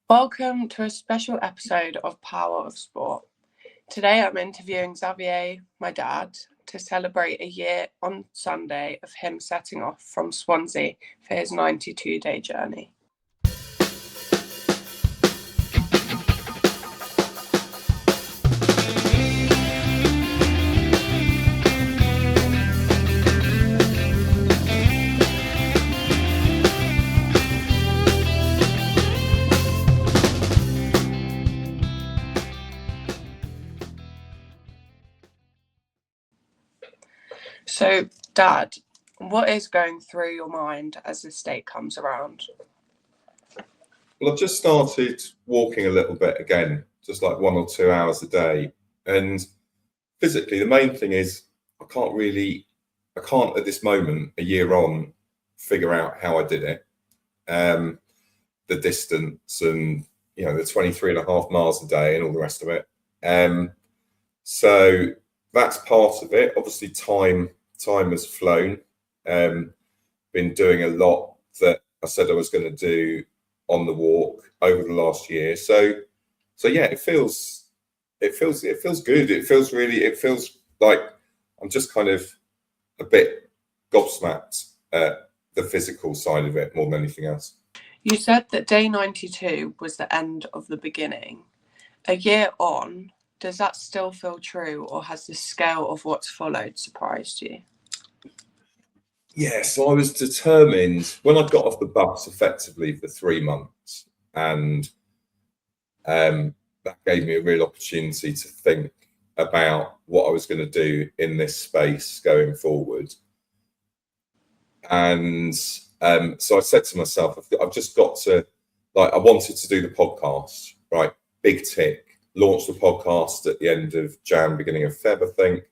Welcome to a special episode of Power of Sport. Today I'm interviewing Xavier, my dad, to celebrate a year on Sunday of him setting off from Swansea for his 92-day journey. So, Dad, what is going through your mind as this date comes around? Well, I've just started walking a little bit again, just like 1 or 2 hours a day. And physically, the main thing is I can't at this moment, a year on, figure out how I did it. The distance and, the 23.5 miles a day and all the rest of it. So that's part of it. Obviously, time has flown. Been doing a lot that I said I was going to do on the walk over the last year. So yeah, it feels good. It feels like I'm just kind of a bit gobsmacked at the physical side of it more than anything else. You said that day 92 was the end of the beginning. A year on, does that still feel true, or has the scale of what's followed surprised you? Yeah, so I was determined when I got off the bus effectively for 3 months, and that gave me a real opportunity to think about what I was going to do in this space going forward. And so I said to myself, I've just got to, I wanted to do the podcast, right? Big tick. Launched the podcast at the end of Jan, beginning of Feb, I think.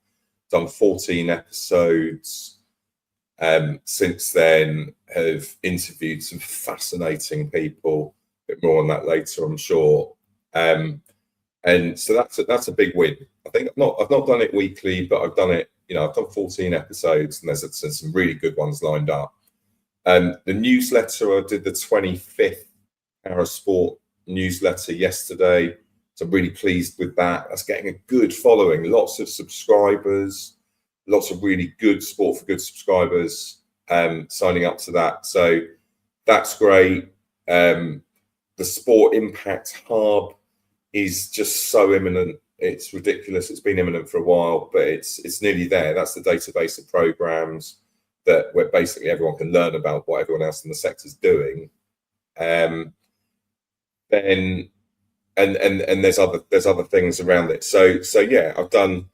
Done 14 episodes. Since then, have interviewed some fascinating people. A bit more on that later, I'm sure. And so that's a big win. I think I've not done it weekly, but I've done it. I've done 14 episodes, and there's some really good ones lined up. The newsletter, I did the 25th Para Sport newsletter yesterday. So I'm really pleased with that. That's getting a good following, lots of subscribers, lots of really good Sport for Good subscribers signing up to that. So that's great. The Sport Impact Hub is just so imminent. It's ridiculous. It's been imminent for a while, but it's nearly there. That's the database of programs where basically everyone can learn about what everyone else in the sector is doing. Then and there's other things around it. So yeah, I've done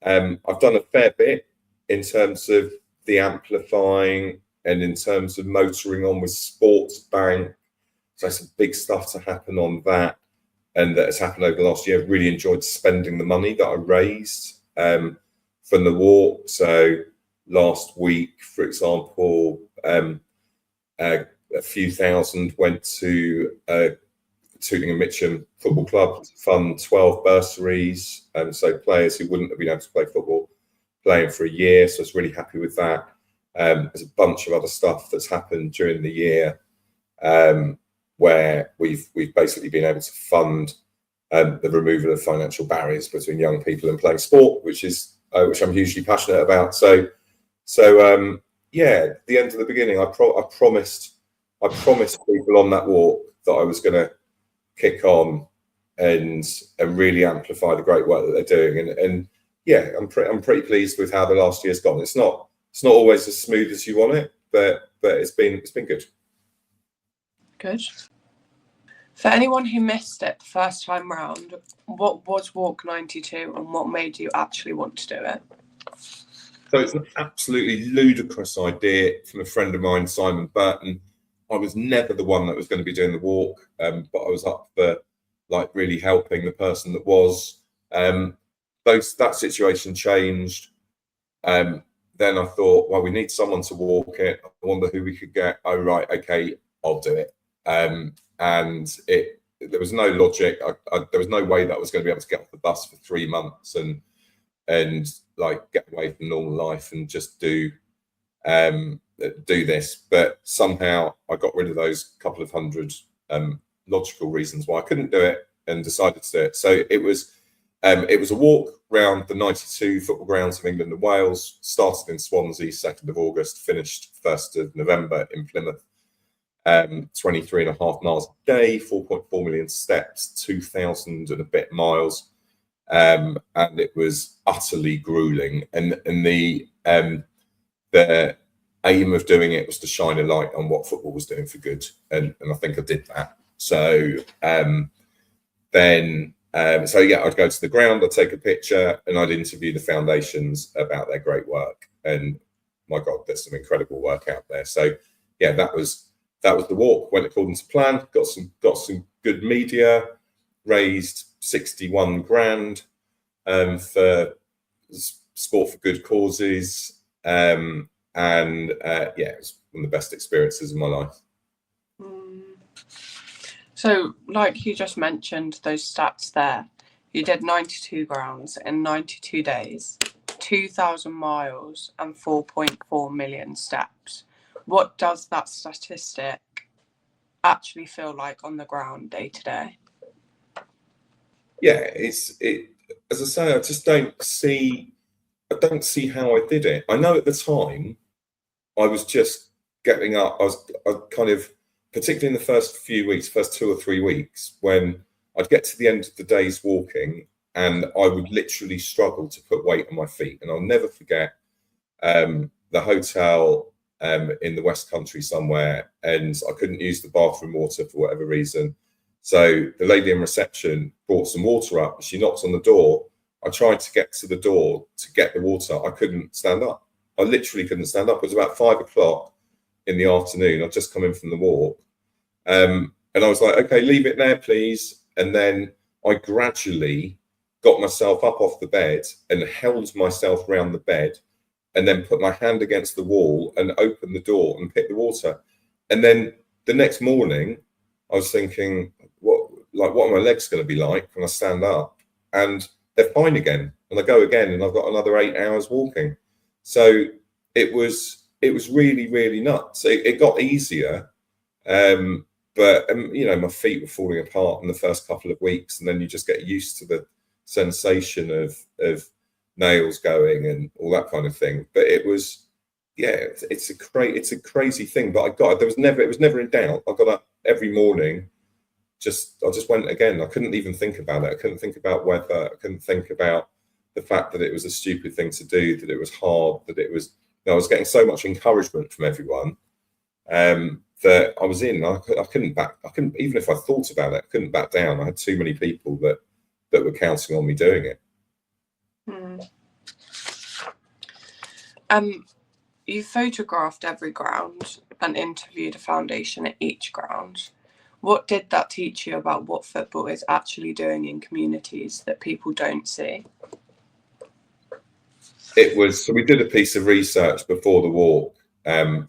a fair bit in terms of the Amplifying and in terms of motoring on with Sports Bank. So some big stuff to happen on that, and that has happened over the last year. I've really enjoyed spending the money that I raised from the walk. So last week, for example, a few thousand went to Tooting and Mitcham Football Club to fund 12 bursaries, so players who wouldn't have been able to play football playing for a year. So I was really happy with that. There's a bunch of other stuff that's happened during the year where we've basically been able to fund the removal of financial barriers between young people and playing sport, which I'm hugely passionate about. So yeah, the end of the beginning, I promised people on that walk that I was going to kick on and really amplify the great work that they're doing. And yeah, I'm pretty pleased with how the last year's gone. It's not always as smooth as you want it, but it's been good. Good. For anyone who missed it the first time round, what was Walk 92 and what made you actually want to do it? So it's an absolutely ludicrous idea from a friend of mine, Simon Burton. I was never the one that was going to be doing the walk, but I was up for really helping the person that was. That situation changed. Then I thought, well, we need someone to walk it. I wonder who we could get. Oh, right, okay, I'll do it. And there was no logic. There was no way that I was going to be able to get off the bus for 3 months and get away from normal life and just do this. But somehow I got rid of those couple of hundred logical reasons why I couldn't do it, and decided to do it. So it was a walk round the 92 football grounds of England and Wales. Started in Swansea, 2nd of August, finished 1st of November in Plymouth. 23.5 miles a day, 4.4 million steps, 2,000 and a bit miles, and it was utterly grueling. And the aim of doing it was to shine a light on what football was doing for good, and I think I did that. So I'd go to the ground, I'd take a picture, and I'd interview the foundations about their great work. And my God, there's some incredible work out there. So yeah, that was the walk. Went according to plan. Got some good media. Raised 61 grand for sport for good causes. It was one of the best experiences of my life. So, like you just mentioned, those stats there, you did 92 grounds in 92 days, 2,000 miles, and 4.4 million steps. What does that statistic actually feel like on the ground day to day? Yeah, as I say, I just don't see how I did it. I know at the time I was just getting up. I kind of, particularly in the first few weeks, first 2 or 3 weeks, when I'd get to the end of the day's walking and I would literally struggle to put weight on my feet. And I'll never forget the hotel in the West Country somewhere, and I couldn't use the bathroom water for whatever reason. So the lady in reception brought some water up. She knocked on the door. I tried to get to the door to get the water. I couldn't stand up. I literally couldn't stand up. It was about 5 o'clock in the afternoon. I'd just come in from the walk. And I was like, okay, leave it there, please. And then I gradually got myself up off the bed and held myself round the bed, and then put my hand against the wall and opened the door and picked the water. And then the next morning, I was thinking, what are my legs going to be like when I stand up? And they're fine again. And I go again, and I've got another 8 hours walking. So it was really, really nuts. It got easier. But my feet were falling apart in the first couple of weeks, and then you just get used to the sensation of nails going and all that kind of thing. But it was, it's a crazy thing. But it was never in doubt. I got up every morning. I just went again. I couldn't even think about it. I couldn't think about weather. I couldn't think about the fact that it was a stupid thing to do, that it was hard, that it was. I was getting so much encouragement from everyone that I was in. I couldn't even if I thought about it, I couldn't back down. I had too many people that were counting on me doing it. You photographed every ground and interviewed a foundation at each ground. What did that teach you about what football is actually doing in communities that people don't see? So we did a piece of research before the walk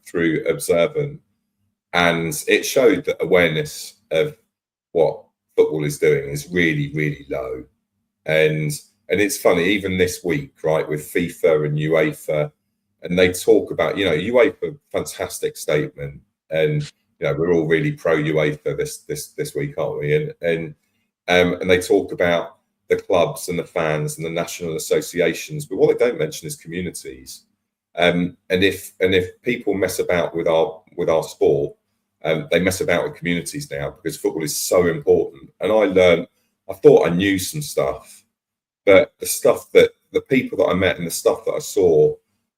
through Observant, and it showed that awareness of what football is doing is really, really low. And it's funny, even this week, right, with FIFA and UEFA, and they talk about, UEFA, fantastic statement, and we're all really pro UEFA this week, aren't we? And they talk about the clubs and the fans and the national associations, but what they don't mention is communities. And if people mess about with our sport, they mess about with communities now, because football is so important. And I thought I knew some stuff, but the people that I met and the stuff that I saw,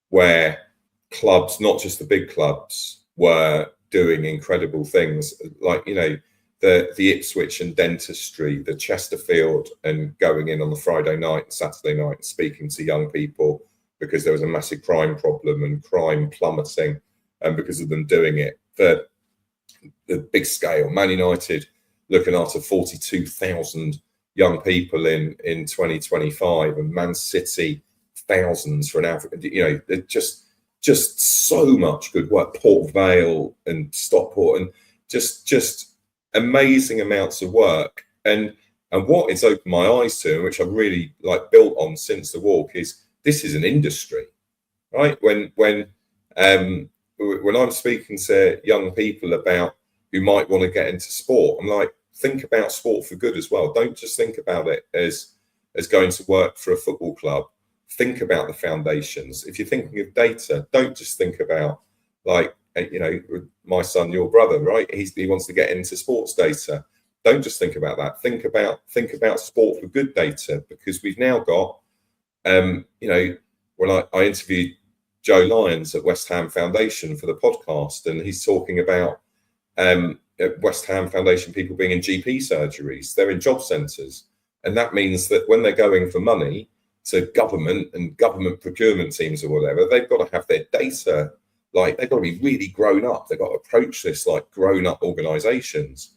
where clubs, not just the big clubs, were doing incredible things, like the Ipswich and dentistry, the Chesterfield, and going in on the Friday night and Saturday night and speaking to young people because there was a massive crime problem and crime plummeting, and because of them doing it. The big scale, Man United looking after 42,000 young people in 2025, and Man City thousands for an African. Just so much good work. Port Vale and Stockport, and just amazing amounts of work. And what it's opened my eyes to, and which I've really built on since the walk, is this is an industry, right? When I'm speaking to young people about who might want to get into sport, I'm like, think about sport for good as well. Don't just think about it as going to work for a football club. Think about the foundations. If you're thinking of data, don't just think about, like, you know, my son, your brother, right? He wants to get into sports data. Don't just think about that. Think about sport for good data, because we've now got, you know, when I interviewed Joe Lyons at West Ham Foundation for the podcast, and he's talking about at West Ham Foundation people being in GP surgeries, they're in job centres, and that means that when they're going for money to government and government procurement teams or whatever, they've got to have their data, like, they've got to be really grown up. They've got to approach this like grown up organisations.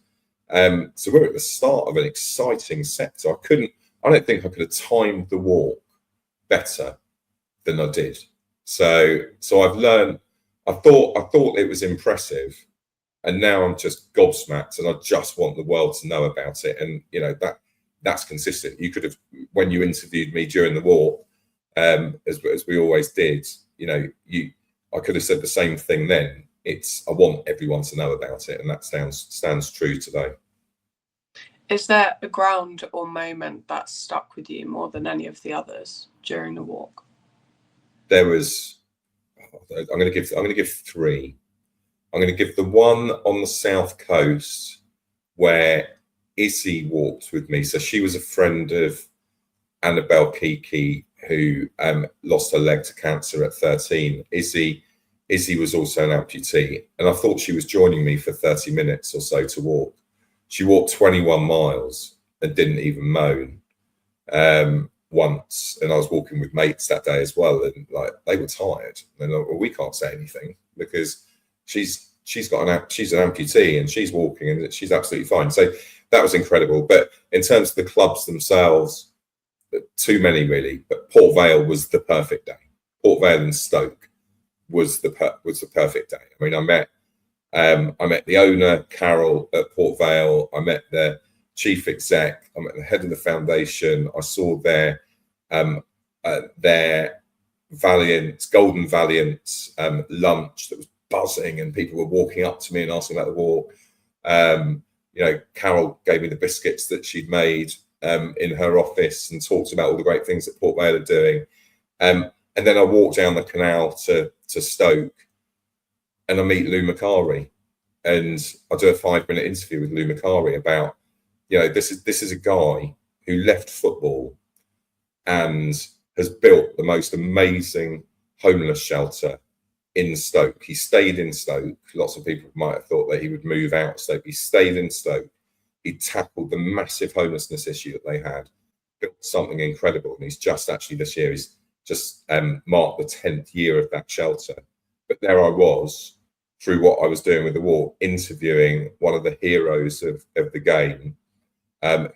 So we're at the start of an exciting sector. I don't think I could have timed the walk better than I did. So I've learned. I thought it was impressive, and now I'm just gobsmacked, and I just want the world to know about it. And you know, that's consistent. You could have, when you interviewed me during the walk, as we always did, you know, I could have said the same thing then. I want everyone to know about it, and that stands true today. Is there a ground or moment that stuck with you more than any of the others during the walk? There was. I'm going to give three. I'm going to give the one on the south coast where Izzy walked with me. So she was a friend of Annabelle Kiki, who lost her leg to cancer at 13. Izzy was also an amputee, and I thought she was joining me for 30 minutes or so to walk. She walked 21 miles and didn't even moan once. And I was walking with mates that day as well, and like, they were tired. And they're like, well, we can't say anything because she's an amputee and she's walking and she's absolutely fine. So that was incredible. But in terms of the clubs themselves, too many really. But Port Vale was the perfect day. Port Vale and Stoke was the perfect day. I mean, I met the owner, Carol, at Port Vale. I met the chief exec. I met the head of the foundation. I saw their Golden Valiant lunch that was buzzing, and people were walking up to me and asking about the walk. You know, Carol gave me the biscuits that she'd made in her office and talked about all the great things that Port Vale are doing. And then I walked down the canal to Stoke, and I meet Lou Macari, and I do a 5-minute interview with Lou Macari about, you know, this is a guy who left football and has built the most amazing homeless shelter in Stoke. He stayed in Stoke. Lots of people might have thought that he would move out of Stoke. He stayed in Stoke. He tackled the massive homelessness issue that they had, built something incredible. And he's just actually this year, he's just marked the 10th year of that shelter. But there I was, through what I was doing with the walk, interviewing one of the heroes of the game,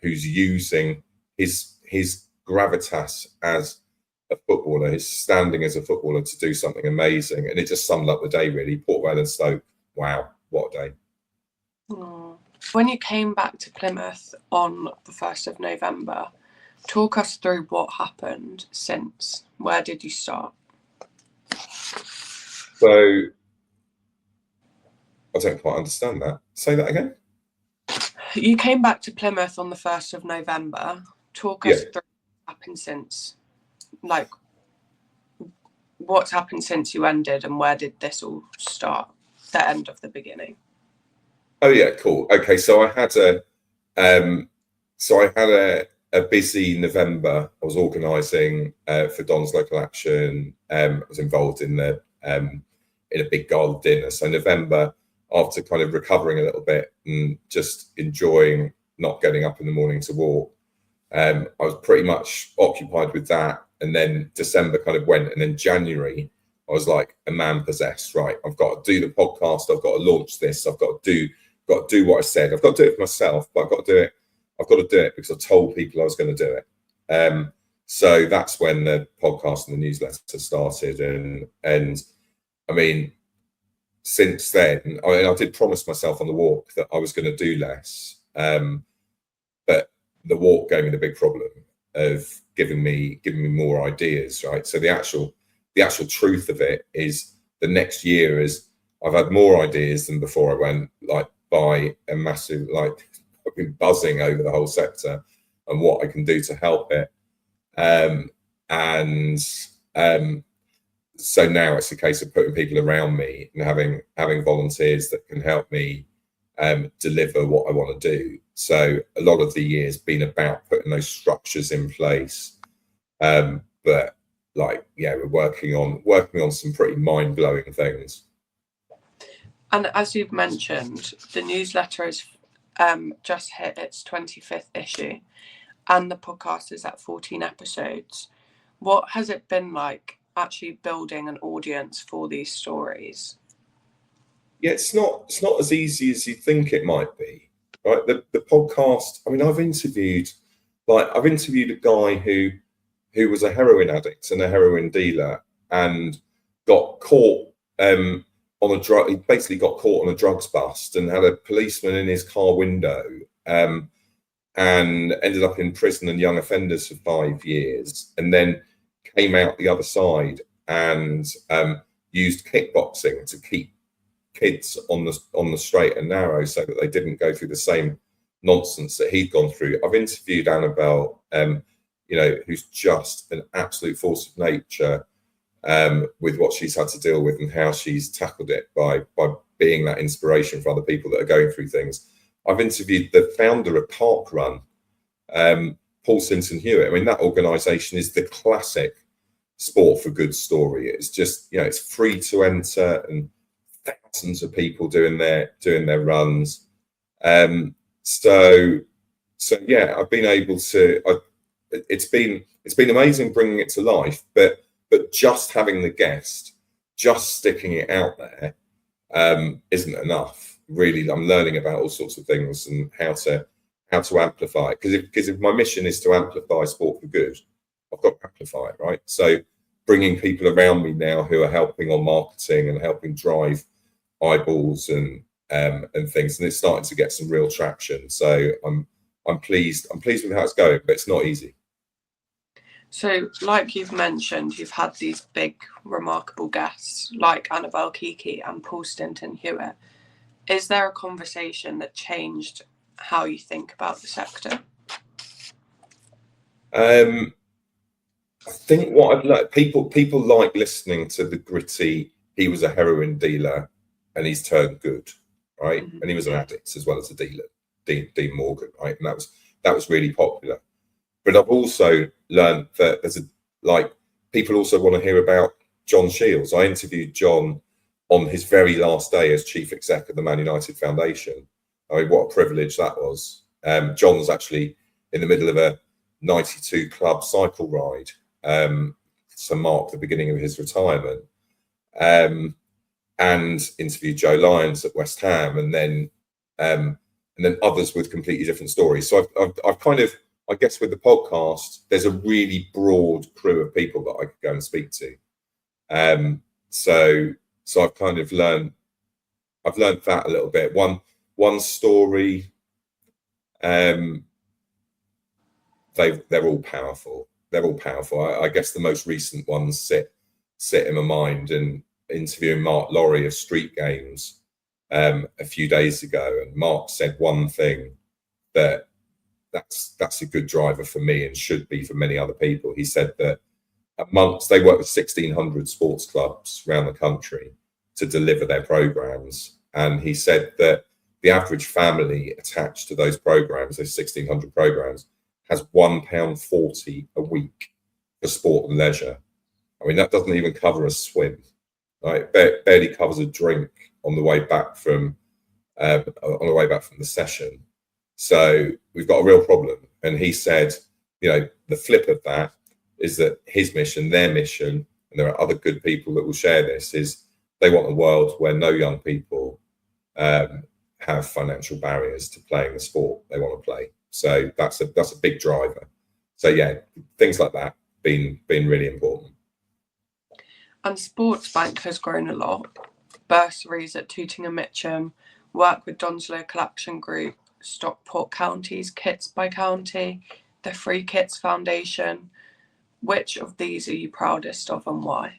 who's using his gravitas as a footballer, his standing as a footballer, to do something amazing. And it just summed up the day, really. Port Vale and Stoke, wow, what a day. When you came back to Plymouth on the 1st of November, talk us through what happened since. Where did you start? So, I don't quite understand that. Say that again. You came back to Plymouth on the 1st of November. Talk us through what happened since. Like, what's happened since you ended, and where did this all start? The end of the beginning. Oh yeah, cool. Okay, so I had a busy November. I was organising for Don's Local Action. I was involved in in a big gala dinner. So November, after kind of recovering a little bit and just enjoying not getting up in the morning to walk, I was pretty much occupied with that. And then December kind of went, and then January, I was like a man possessed. Right, I've got to do the podcast. I've got to launch this. I've got to do what I said. I've got to do it for myself, but I've got to do it. I've got to do it because I told people I was going to do it. So that's when the podcast and the newsletter started. And I mean, since then, I did promise myself on the walk that I was going to do less. But the walk gave me the big problem of giving me more ideas, right? So the actual truth of it is, the next year is I've had more ideas than before I went, like by a massive I've been buzzing over the whole sector and what I can do to help it. So now it's a case of putting people around me and having volunteers that can help me deliver what I want to do. So a lot of the year's been about putting those structures in place. But like, yeah, we're working on some pretty mind-blowing things. And as you've mentioned, the newsletter has just hit its 25th issue, and the podcast is at 14 episodes. What has it been like actually building an audience for these stories? Yeah, it's not as easy as you think it might be, right? The podcast, I mean, I've interviewed a guy who was a heroin addict and a heroin dealer and got caught on a drug. He basically got caught on a drugs bust and had a policeman in his car window, and ended up in prison and young offenders for 5 years, and then came out the other side and used kickboxing to keep kids on the straight and narrow so that they didn't go through the same nonsense that he'd gone through. I've interviewed Annabelle, who's just an absolute force of nature, with what she's had to deal with and how she's tackled it by being that inspiration for other people that are going through things. I've interviewed the founder of Park Run, Paul Sinton Hewitt. I mean, that organisation is the classic sport for good story. It's just, it's free to enter and thousands of people doing their runs. So yeah, I've been able to. It's been amazing bringing it to life, but just having the guest, just sticking it out there, isn't enough. Really, I'm learning about all sorts of things and how to amplify it. Because if my mission is to amplify sport for good, I've got to amplify it, right? So bringing people around me now who are helping on marketing and helping drive eyeballs and things, and it's starting to get some real traction. So I'm pleased with how it's going, but it's not easy. So, like you've mentioned, you've had these big, remarkable guests like Annabelle Kiki and Paul Stinton Hewitt. Is there a conversation that changed how you think about the sector? I think what I've learned, people like listening to the gritty, he was a heroin dealer and he's turned good, right? Mm-hmm. And he was an addict as well as a dealer, Dean Morgan, right? And that was really popular. But I've also learned that people also want to hear about John Shields. I interviewed John on his very last day as chief exec of the Man United Foundation. I mean, what a privilege that was. John was actually in the middle of a 92 club cycle ride to mark the beginning of his retirement, and interviewed Joe Lyons at West Ham, and then others with completely different stories. So I've kind of, I guess with the podcast, there's a really broad crew of people that I could go and speak to. So I've kind of learned that a little bit. One story, they're all powerful. They're all powerful. I guess the most recent ones sit in my mind, and interviewing Mark Laurie of Street Games a few days ago, and Mark said one thing that's a good driver for me and should be for many other people. He said that they work with 1,600 sports clubs around the country to deliver their programs, and he said that the average family attached to those programs, those 1,600 programs, has £1.40 a week for sport and leisure. I mean, that doesn't even cover a swim, right? Barely covers a drink on the way back from the session. So we've got a real problem. And he said, the flip of that is that his mission, their mission, and there are other good people that will share this, is they want a world where no young people have financial barriers to playing the sport they want to play. So that's a big driver. So yeah, things like that been really important. And Sportsbank has grown a lot. Bursaries at Tooting and Mitcham, work with Donslow Collection Group, Stockport County's Kits by County, the Free Kits Foundation. Which of these are you proudest of, and why?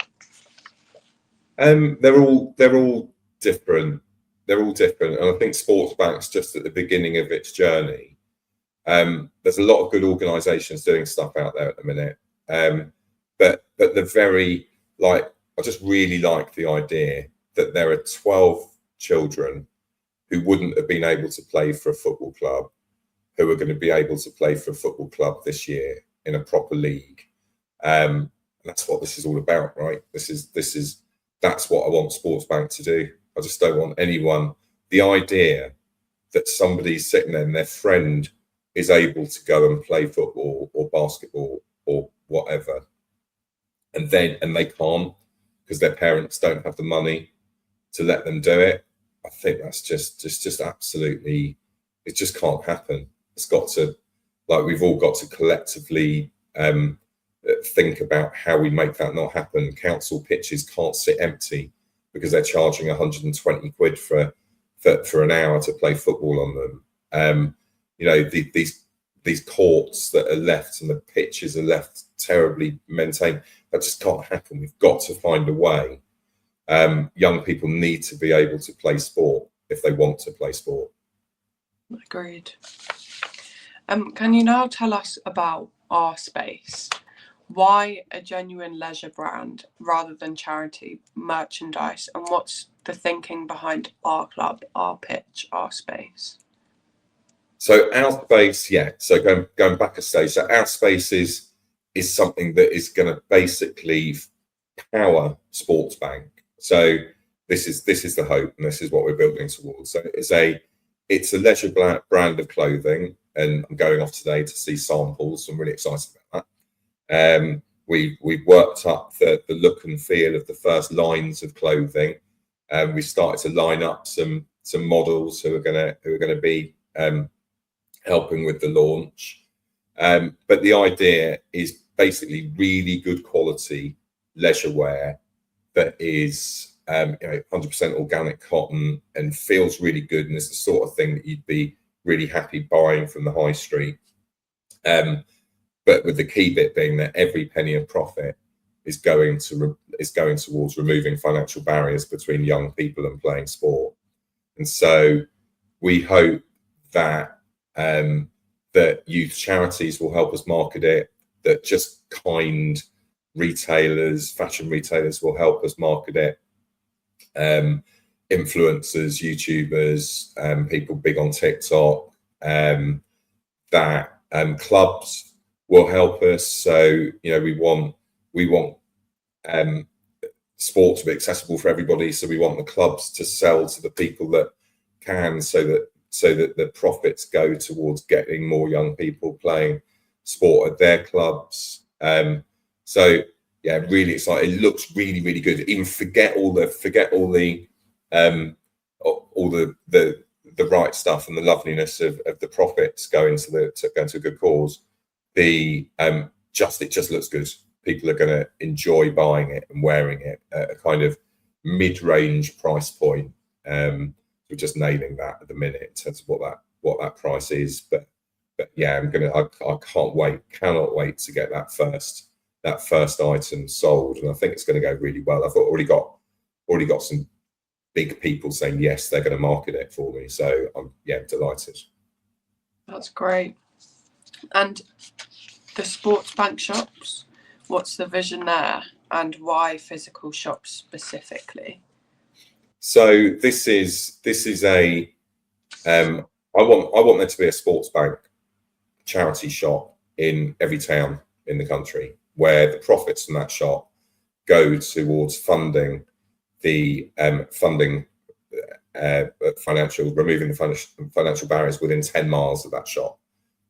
They're all different. different, and I think Sportsbank's just at the beginning of its journey. There's a lot of good organisations doing stuff out there at the minute, but the very I just really like the idea that there are 12 children who wouldn't have been able to play for a football club, who are going to be able to play for a football club this year in a proper league. That's what this is all about, right? That's what I want Sportsbank to do. I just don't want anyone. The idea that somebody's sitting there and their friend is able to go and play football or basketball or whatever, and they can't because their parents don't have the money to let them do it. I think that's just absolutely, it just can't happen. It's got to, we've all got to collectively think about how we make that not happen. Council pitches can't sit empty because they're charging 120 quid for an hour to play football on them. These courts that are left and the pitches are left terribly maintained, that just can't happen. We've got to find a way. Young people need to be able to play sport if they want to play sport. Agreed. Can you now tell us about Our Space? Why a genuine leisure brand rather than charity merchandise? And what's the thinking behind our club, our pitch, our space? So Our Space, so going back a stage, so Our Space is something that is going to basically power Sportsbank. So this is the hope, and this is what we're building towards. So it's a leisure brand of clothing, and I'm going off today to see samples. So I'm really excited about that. We've worked up the look and feel of the first lines of clothing, and we started to line up some models who are going to be helping with the launch. But the idea is basically really good quality leisure wear that is 100% organic cotton and feels really good, and it's the sort of thing that you'd be really happy buying from the high street. But with the key bit being that every penny of profit is going towards removing financial barriers between young people and playing sport. And so we hope that that youth charities will help us market it, that just kind retailers, fashion retailers will help us market it, influencers, YouTubers, people big on TikTok, that clubs will help us. So we want sport to be accessible for everybody, so we want the clubs to sell to the people that can, so that the profits go towards getting more young people playing sport at their clubs. So yeah, really excited. It looks really, really good. Even forget all the right stuff and the loveliness of the profits going to a good cause. It just looks good. People are going to enjoy buying it and wearing it at a kind of mid-range price point. We're just nailing that at the minute in terms of what that price is. But yeah, I cannot wait to get that first item sold, and I think it's going to go really well. I've already got some big people saying yes, they're going to market it for me. So I'm delighted. That's great. And the Sportsbank shops, what's the vision there, and why physical shops specifically? So this is a I want there to be a Sportsbank charity shop in every town in the country, where the profits from that shop go towards funding the removing the financial barriers within 10 miles of that shop.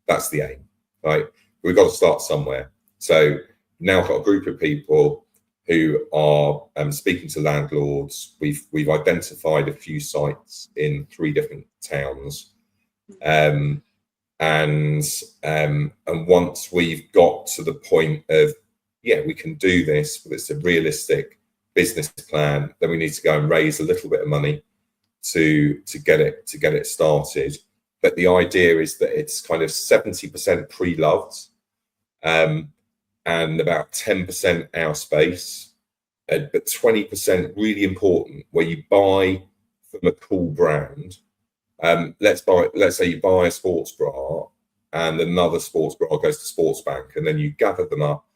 That's the aim, right? We've got to start somewhere. So now I've got a group of people who are speaking to landlords. We've identified a few sites in 3 different towns, and once we've got to the point of we can do this, but it's a realistic business plan, then we need to go and raise a little bit of money to get it started. But the idea is that it's kind of 70% pre-loved, and about 10% our space, but 20% really important, where you buy from a cool brand. Let's say you buy a sports bra and another sports bra goes to Sports Bank, and then you gather them up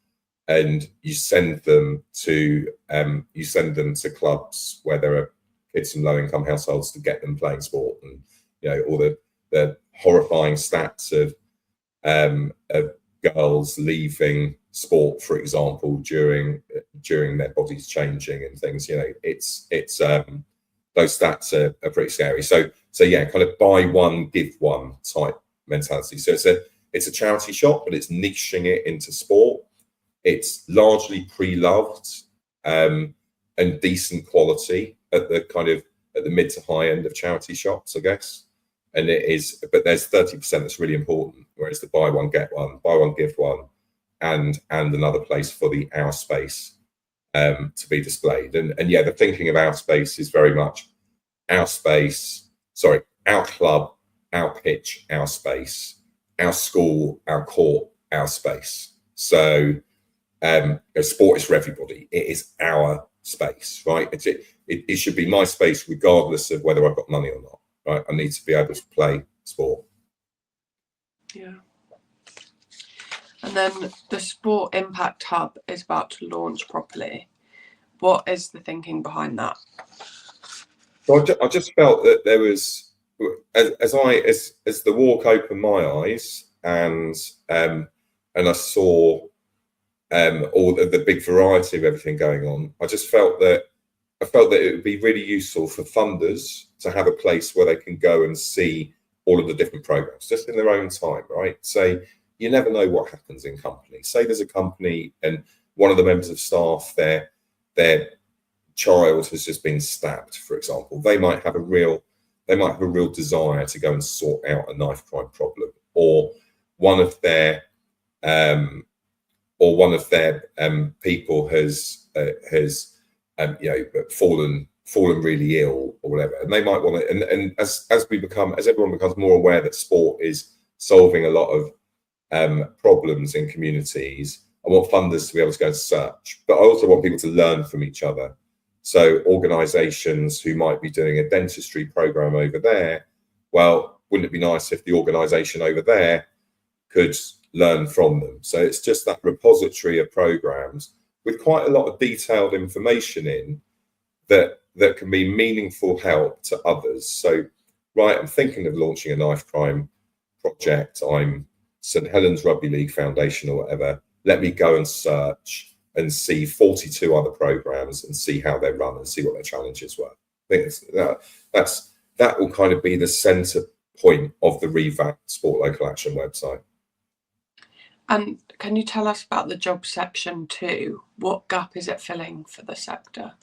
and you send them to clubs where there are kids from low income households to get them playing sport, and all the horrifying stats of girls leaving sport, for example, during their bodies changing and things. It's those stats are pretty scary. So yeah, kind of buy one, give one type mentality. So it's a charity shop, but it's niching it into sport. It's largely pre-loved and decent quality at the mid to high end of charity shops, I guess. And it is, but there's 30% that's really important, whereas the buy one, get one, buy one, give one, and another place for the our space to be displayed. And yeah, the thinking of our space is very much our space, our club, our pitch, our space, our school, our court, our space. So sport is for everybody. It is our space, right? It should be my space regardless of whether I've got money or not, right? I need to be able to play sport. Yeah. And then the Sport Impact Hub is about to launch properly. What is the thinking behind that? So I just felt that there was, as the walk opened my eyes and I saw all the big variety of everything going on, I felt that it would be really useful for funders to have a place where they can go and see all of the different programs just in their own time, right? So you never know what happens in companies. Say there's a company and one of the members of staff, their child has just been stabbed, for example. They might have a real desire to go and sort out a knife crime problem, or one of their people has fallen really ill or whatever, and they might want to. And as everyone becomes more aware that sport is solving a lot of problems in communities, I want funders to be able to go and search, but I also want people to learn from each other. So organisations who might be doing a dentistry program over there, well, wouldn't it be nice if the organisation over there could learn from them? So it's just that repository of programs with quite a lot of detailed information in that can be meaningful help to others. So, right, I'm thinking of launching a knife crime project. I'm St Helens Rugby League Foundation or whatever. Let me go and search and see 42 other programs and see how they run and see what their challenges were. I think that will kind of be the centre point of the revamped Sport Local Action website. And can you tell us about the job section too? What gap is it filling for the sector?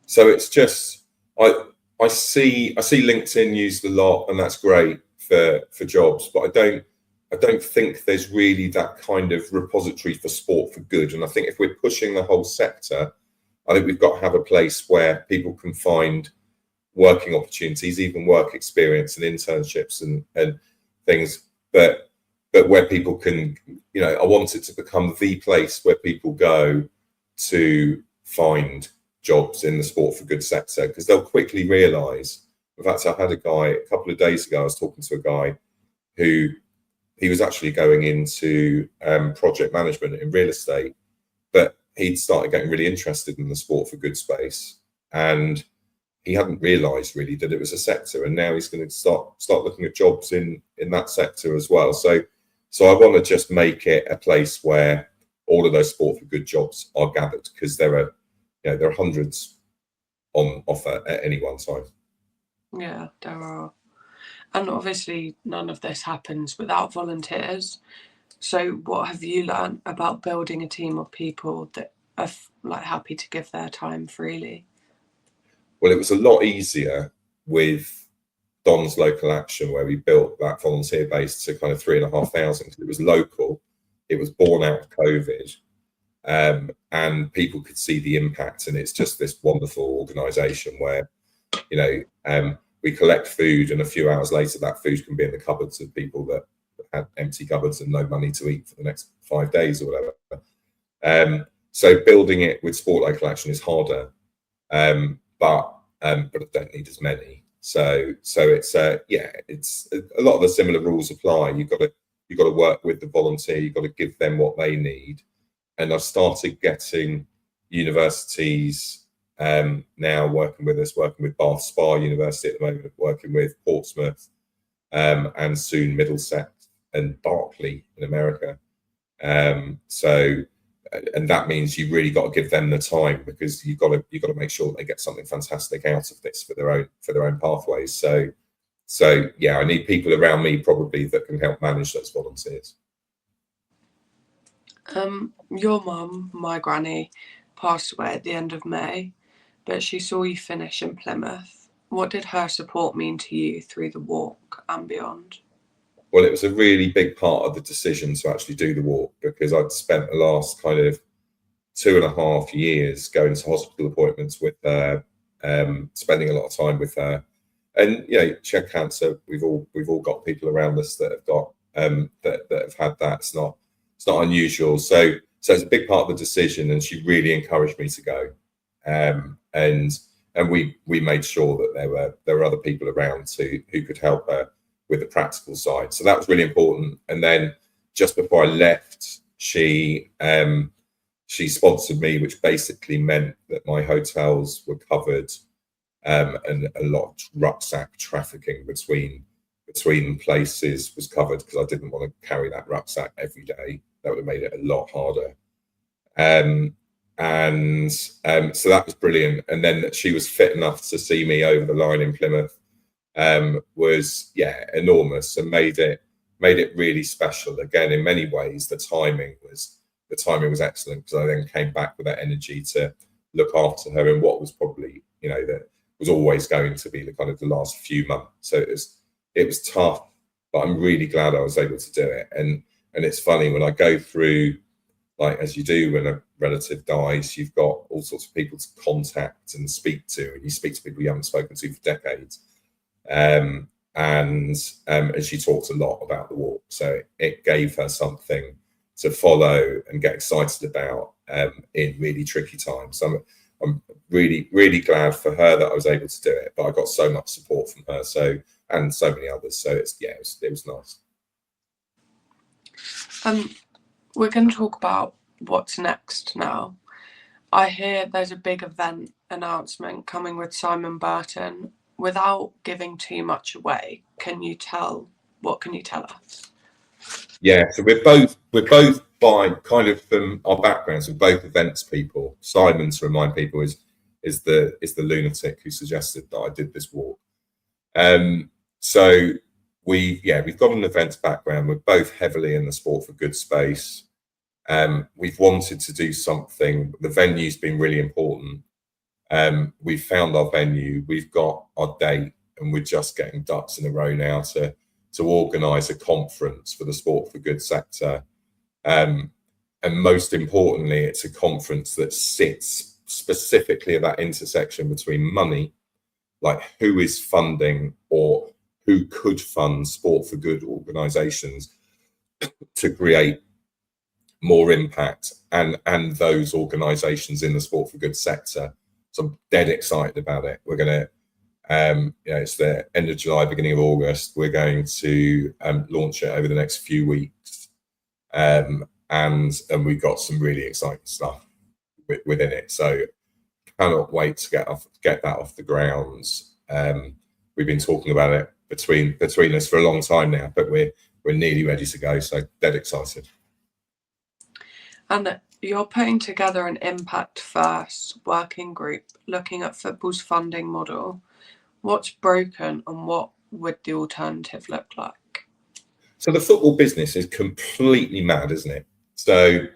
So it's just I see LinkedIn used a lot, and that's great for jobs, but I don't think there's really that kind of repository for sport for good. And I think if we're pushing the whole sector, I think we've got to have a place where people can find working opportunities, even work experience and internships and things, but where people can, I want it to become the place where people go to find jobs in the sport for good sector, because they'll quickly realise. In fact, I had a guy a couple of days ago, I was talking to a guy who he was actually going into project management in real estate, but he'd started getting really interested in the sport for good space, and he hadn't realised really that it was a sector, and now he's going to start looking at jobs in that sector as well. So I want to just make it a place where all of those sport for good jobs are gathered, because there are hundreds on offer at any one time. Yeah, there are. And obviously none of this happens without volunteers. So what have you learned about building a team of people that are happy to give their time freely? Well, it was a lot easier with Don's Local Action, where we built that volunteer base to kind of 3,500. It was local. It was born out of COVID. And people could see the impact. And it's just this wonderful organisation where, we collect food, and a few hours later, that food can be in the cupboards of people that had empty cupboards and no money to eat for the next 5 days or whatever. So building it with Sport Local Action is harder, but but I don't need as many. So it's it's a lot of the similar rules apply. You've got to work with the volunteer. You've got to give them what they need. And I've started getting universities now working with us, working with Bath Spa University at the moment, working with Portsmouth, and soon Middlesex and Berkeley in America. And that means you really got to give them the time, because you've got to make sure that they get something fantastic out of this for their own pathways. So yeah, I need people around me probably that can help manage those volunteers. Your mum, my granny, passed away at the end of May, but she saw you finish in Plymouth. What did her support mean to you through the walk and beyond? Well, it was a really big part of the decision to actually do the walk, because I'd spent the last kind of 2.5 years going to hospital appointments with her, spending a lot of time with her. And she had cancer. We've all got people around us that have got that have had that. It's not unusual. So it's a big part of the decision, and she really encouraged me to go. And we made sure that there were other people around who could help her with the practical side. So that was really important. And then just before I left, she sponsored me, which basically meant that my hotels were covered, and a lot of rucksack trafficking between places was covered, because I didn't want to carry that rucksack every day. That would have made it a lot harder. So that was brilliant. And then that she was fit enough to see me over the line in Plymouth was enormous, and made it really special. Again, in many ways, the timing was excellent, because I then came back with that energy to look after her in what was probably that was always going to be the kind of the last few months. So it was tough, but I'm really glad I was able to do it. And it's funny, when I go through, like as you do when a relative dies, you've got all sorts of people to contact and speak to, and you speak to people you haven't spoken to for decades. And she talked a lot about the walk, so it gave her something to follow and get excited about in really tricky times. So I'm really, really glad for her that I was able to do it, but I got so much support from her, and so many others. So it was nice. We're going to talk about what's next now. I hear there's a big event announcement coming with Simon Burton. Without giving too much away, what can you tell us? Yeah, so we're both by kind of from our backgrounds, we're both events people. Simon, to remind people, is the lunatic who suggested that I did this walk. So we've got an events background. We're both heavily in the sport for good space. We've wanted to do something. The venue's been really important. We've found our venue, we've got our date, and we're just getting ducks in a row now to organise a conference for the sport for good sector. And most importantly, it's a conference that sits specifically at that intersection between money, like who is funding or who could fund sport for good organisations to create more impact, and those organisations in the sport for good sector. So I'm dead excited about it. We're going to, it's the end of July, beginning of August. We're going to launch it over the next few weeks, and we've got some really exciting stuff within it. So cannot wait to get that off the grounds. We've been talking about it between us for a long time now, but we're nearly ready to go. So dead excited. And you're putting together an impact first working group looking at football's funding model. What's broken, and what would the alternative look like? So the football business is completely mad, isn't it? So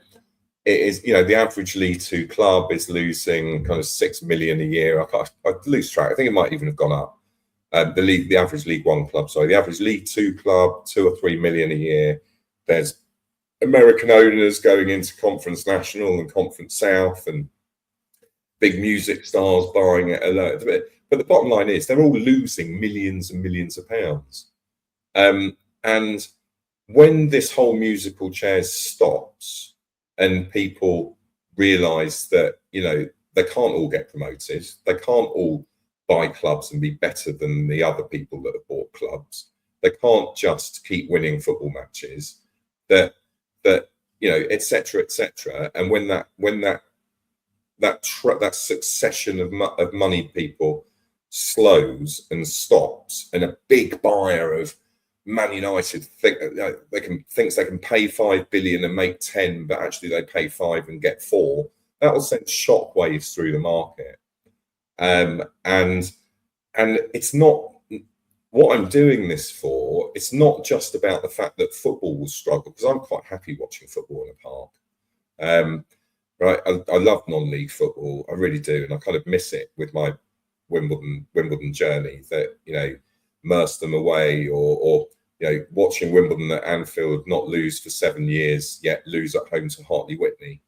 it is, the average League Two club is losing kind of 6 million a year. I lose track. I think it might even have gone up. The average League One club, the average League Two club, 2 or 3 million a year. There's American owners going into Conference National and Conference South, and big music stars buying it a lot. But the bottom line is they're all losing millions and millions of pounds. And when this whole musical chairs stops and people realise that, they can't all get promoted, they can't all buy clubs and be better than the other people that have bought clubs. They can't just keep winning football matches. That you know, etc., etc. And when that succession of moneyed people slows and stops, and a big buyer of Man United thinks they can pay 5 billion and make 10, but actually they pay 5 and get 4. That will send shockwaves through the market. And it's not what I'm doing this for. It's not just about the fact that football will struggle, because I'm quite happy watching football in a park. Right, I love non-league football, I really do, and I kind of miss it with my Wimbledon journey. That, you know, Merstham away, or you know, watching Wimbledon at Anfield not lose for 7 years, yet lose at home to Hartley Whitney,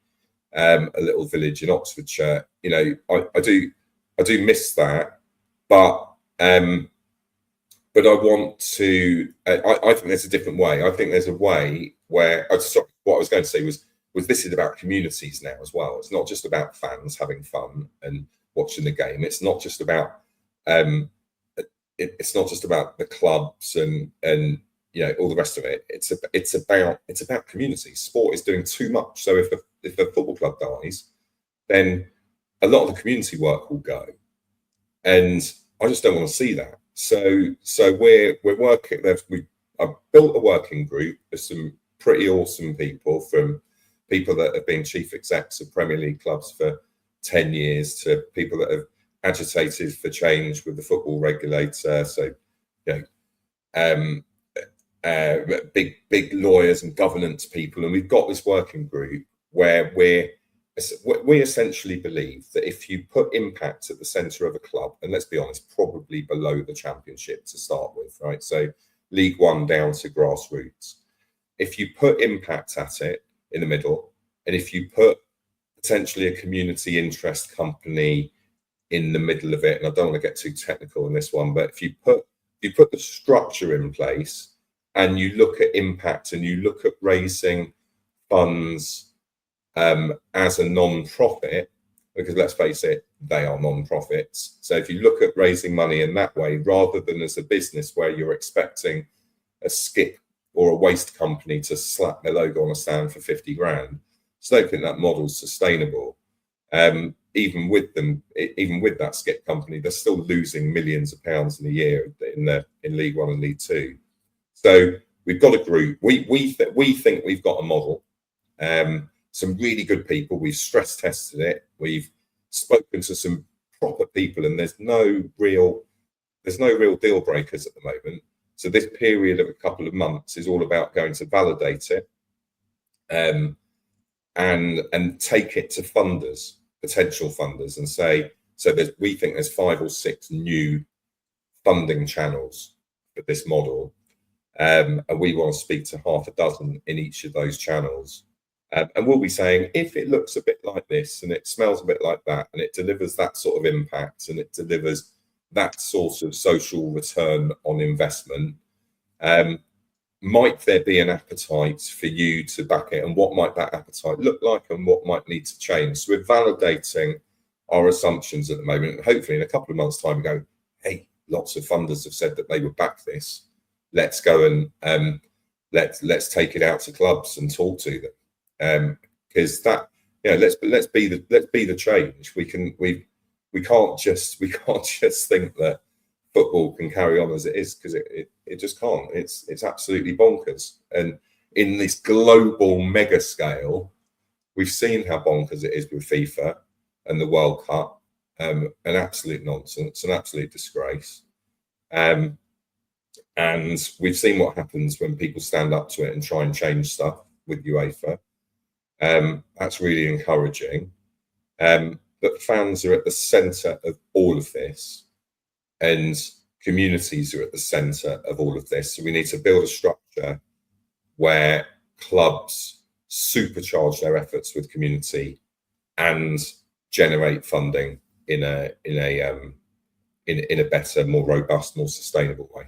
a little village in Oxfordshire. You know, I do miss that, but I want to. I think there's a different way. I think there's a way where. Sorry, what I was going to say was this is about communities now as well. It's not just about fans having fun and watching the game. It's not just about it's not just about the clubs and you know, all the rest of it. It's about communities. Sport is doing too much. So if a football club dies, then a lot of the community work will go, and I just don't want to see that. So we're working. I've built a working group of some pretty awesome people, from people that have been chief execs of Premier League clubs for 10 years to people that have agitated for change with the football regulator. So, you know, big lawyers and governance people. And we've got this working group where we essentially believe that if you put impact at the centre of a club, and let's be honest, probably below the Championship to start with, right? So League One down to grassroots. If you put impact at it in the middle, and if you put potentially a community interest company in the middle of it, and I don't want to get too technical in this one, but if you put the structure in place, and you look at impact, and you look at raising funds as a non-profit, because let's face it, they are non-profits. So if you look at raising money in that way, rather than as a business where you're expecting a skip or a waste company to slap their logo on a stand for 50 grand, so I don't think that model's sustainable. Even with that skip company, they're still losing millions of pounds in a year in League One and League Two. So we've got a group. We think we've got a model. Some really good people. We've stress tested it. We've spoken to some proper people, and there's no real deal breakers at the moment. So this period of a couple of months is all about going to validate it, and take it to funders, potential funders, and say, we think there's 5 or 6 new funding channels for this model, and we want to speak to half a dozen in each of those channels. And we'll be saying, if it looks a bit like this, and it smells a bit like that, and it delivers that sort of impact, and it delivers that sort of social return on investment, might there be an appetite for you to back it? And what might that appetite look like, and what might need to change? So we're validating our assumptions at the moment. And hopefully in a couple of months' time, we go, hey, lots of funders have said that they would back this. Let's go and let's take it out to clubs and talk to them. Because that, you know, let's be the change. We can't just think that football can carry on as it is, because it just can't. It's absolutely bonkers. And in this global mega scale, we've seen how bonkers it is with FIFA and the World Cup. An absolute nonsense, an absolute disgrace. And we've seen what happens when people stand up to it and try and change stuff with UEFA. That's really encouraging. But fans are at the centre of all of this, and communities are at the centre of all of this. So we need to build a structure where clubs supercharge their efforts with community and generate funding in a better, more robust, more sustainable way.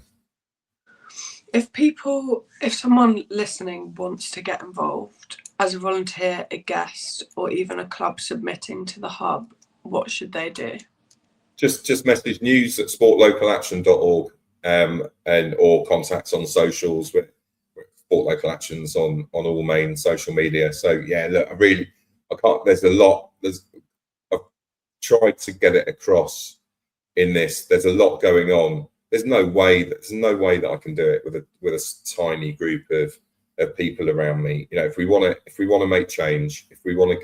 If someone listening wants to get involved as a volunteer, a guest, or even a club submitting to the hub, what should they do? just message news@sportlocalaction.org, and or contacts on socials with Sport Local Actions on all main social media. So yeah, look, I can't. There's a lot. I've tried to get it across in this. There's a lot going on. There's no way that I can do it with a tiny group of people around me. You know, if we want to make change, if we want to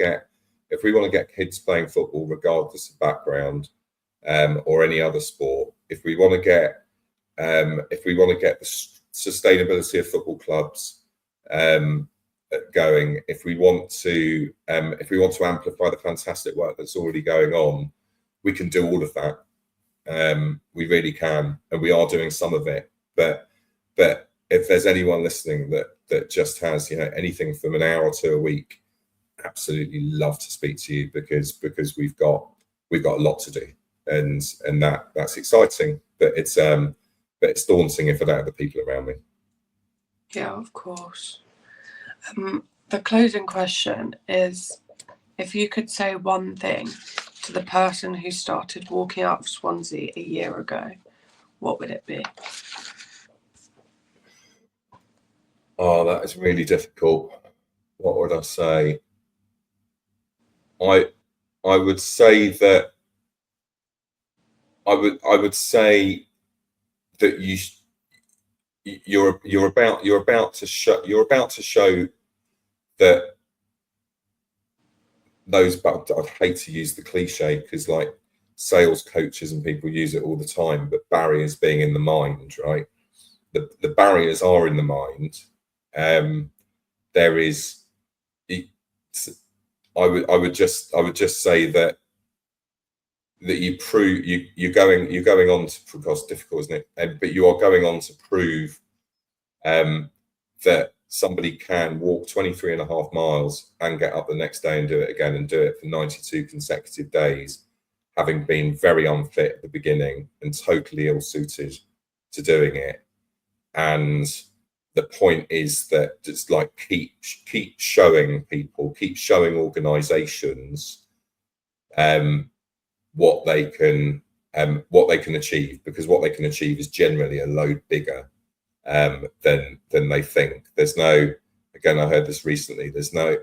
get kids playing football regardless of background, or any other sport, if we want to get the sustainability of football clubs going, if we want to amplify the fantastic work that's already going on, we can do all of that. We really can, and we are doing some of it. But if there's anyone listening that just has, you know, anything from an hour to a week, absolutely love to speak to you, because we've got a lot to do, and that's exciting, but it's daunting if I don't have the people around me. Yeah, of course. The closing question is, if you could say one thing to the person who started walking out of Swansea a year ago, what would it be? Oh, that is really difficult. What would I say? I would say that you're about to show that those, but I'd hate to use the cliche, because like sales coaches and people use it all the time, but barriers being in the mind, right? The barriers are in the mind. There is, I would just say that you prove you're going on to, because it's difficult, isn't it? But you are going on to prove that somebody can walk 23.5 miles and get up the next day and do it again, and do it for 92 consecutive days, having been very unfit at the beginning and totally ill-suited to doing it. And the point is that it's like keep showing people, keep showing organizations what they can achieve, because what they can achieve is generally a load bigger than they think. There's no, again, I heard this recently, there's no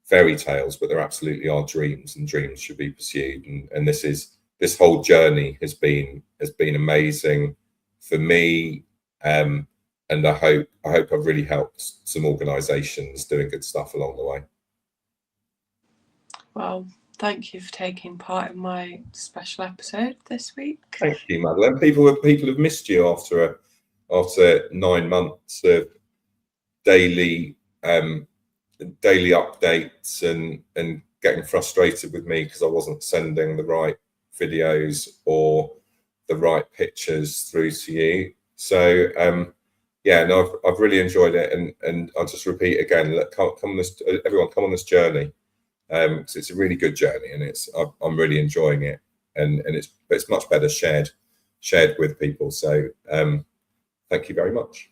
fairy tales, but there absolutely are dreams, and dreams should be pursued. And this whole journey has been amazing for me. And I hope I've really helped some organisations doing good stuff along the way. Well, thank you for taking part in my special episode this week. Thank you, Madeleine. People have missed you after 9 months of daily updates and getting frustrated with me because I wasn't sending the right videos or the right pictures through to you. So yeah, no, I've really enjoyed it, and I'll just repeat again, everyone come on this journey, because it's a really good journey, and I'm really enjoying it, and it's much better shared with people. So thank you very much.